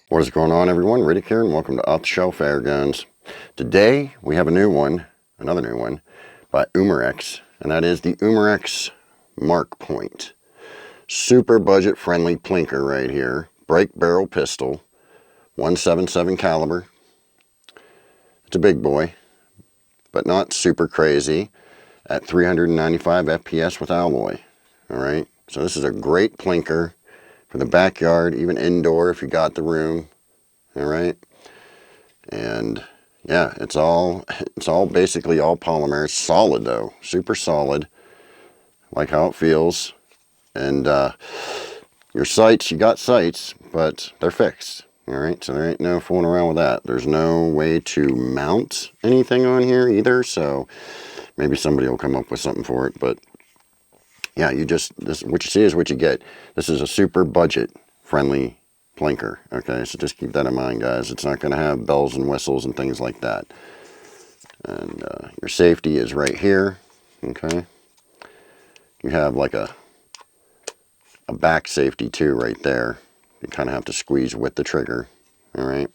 What is going on, everyone? Riddict here, and welcome to Off the Shelf Airguns. Today we have a new one, another new one, by Umarex, and that is the Umarex Markpoint. Super budget friendly plinker right here. Break barrel pistol, 177 caliber. It's a big boy, but not super crazy, at 395 FPS with alloy. Alright, so this is a great plinker for the backyard, even indoor if you got the room. Alright, and yeah, it's all basically all polymer. It's solid though, super solid, like how it feels. And your sights, you got sights, but they're fixed. Alright, so there ain't no fooling around with that. There's no way to mount anything on here either, so maybe somebody will come up with something for it. But yeah, what you see is what you get. This is a super budget friendly plinker. Okay, so just keep that in mind, guys. It's not going to have bells and whistles and things like that. And your safety is right here. Okay, you have like a back safety too right there. You kind of have to squeeze with the trigger. All right,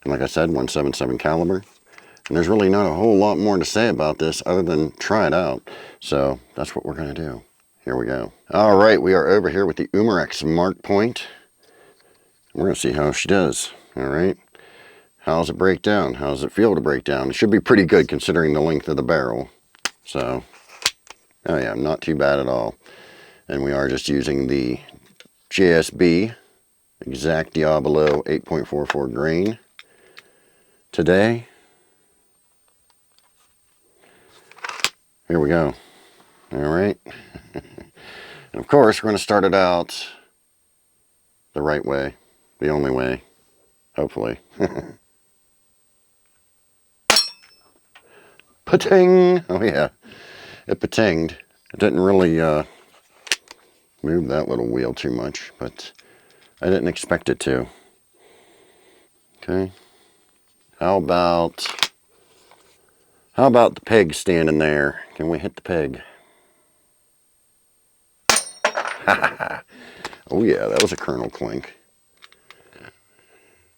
and like I said, 177 caliber. And there's really not a whole lot more to say about this other than try it out. So that's what we're going to do. Here we go. All right, we are over here with the Umarex Markpoint. We're going to see how she does. All right. How does it break down? How does it feel to break down? It should be pretty good considering the length of the barrel. So, oh yeah, not too bad at all. And we are just using the JSB Exact Diablo 8.44 grain today. Here we go. All right. And of course, we're going to start it out the right way, the only way, hopefully. Pating! Oh yeah, it patinged. It didn't really move that little wheel too much, but I didn't expect it to. Okay. How about the peg standing there? Can we hit the peg? Oh yeah, that was a kernel clink.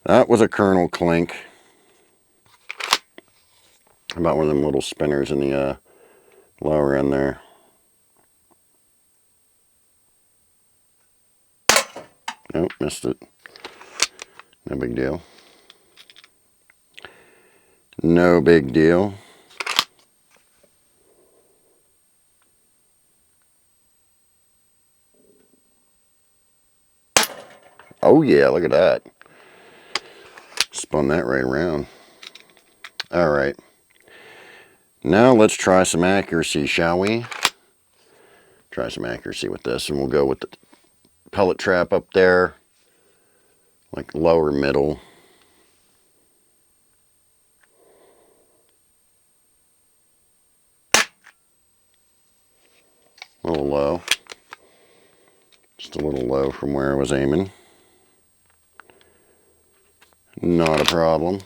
That was a kernel clink. How about one of them little spinners in the lower end there? Nope, missed it. No big deal. No big deal. Oh yeah, look at that. Spun that right around. All right. Now let's try some accuracy, shall we? Try some accuracy with this, and we'll go with the pellet trap up there, like lower middle. A little low. Just a little low from where I was aiming. Not a problem.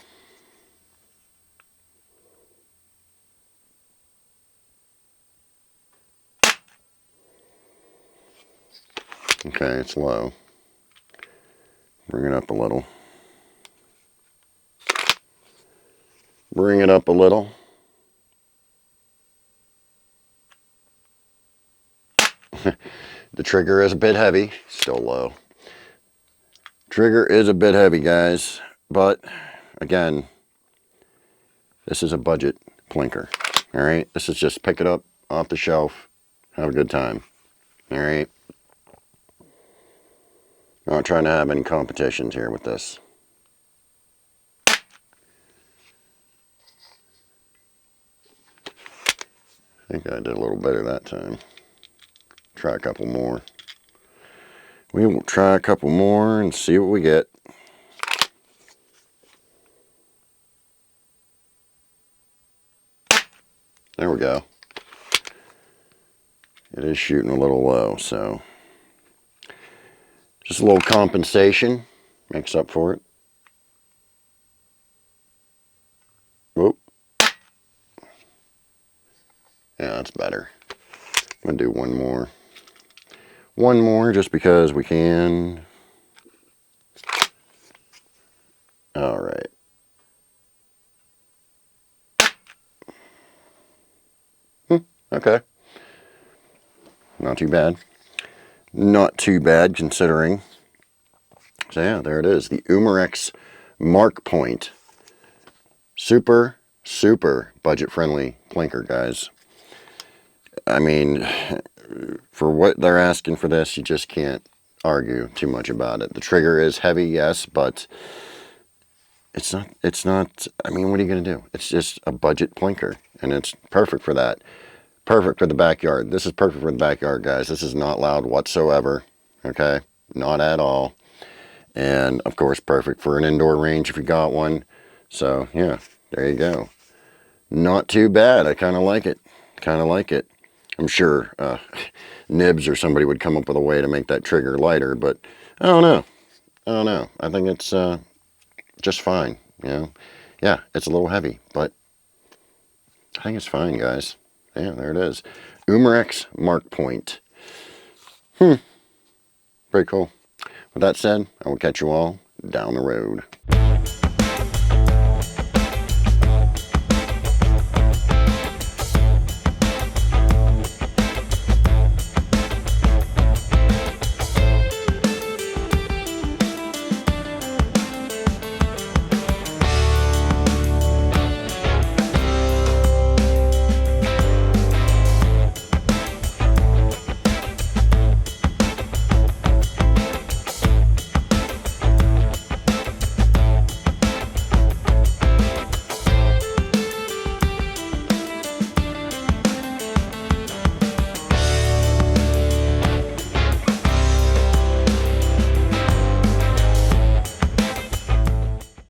Okay, it's low. Bring it up a little. Bring it up a little. The trigger is a bit heavy. Still low. Trigger is a bit heavy, guys. But, again, this is a budget plinker. Alright? This is just pick it up off the shelf. Have a good time. Alright? Not trying to have any competitions here with this. I think I did a little better that time. Try a couple more. We will try a couple more and see what we get. There we go. It is shooting a little low, so just a little compensation makes up for it. Whoop. Yeah, that's better. I'm going to do one more. One more just because we can. All right. Okay. Not too bad. Not too bad considering. So yeah, there it is. The Umarex Markpoint. Super, super budget-friendly blinker, guys. I mean, for what they're asking for this, you just can't argue too much about it. The trigger is heavy, yes, but it's not, I mean, what are you going to do? It's just a budget blinker, and it's perfect for that. Perfect for the backyard. This is perfect for the backyard, guys. This is not loud whatsoever, okay? Not at all. And, of course, perfect for an indoor range if you got one. So, yeah, there you go. Not too bad. I kind of like it. Kind of like it. I'm sure Nibs or somebody would come up with a way to make that trigger lighter, but I don't know. I don't know. I think it's just fine, you know. Yeah, it's a little heavy, but I think it's fine, guys. Yeah, there it is. Umarex Markpoint. Pretty cool. With that said, I will catch you all down the road.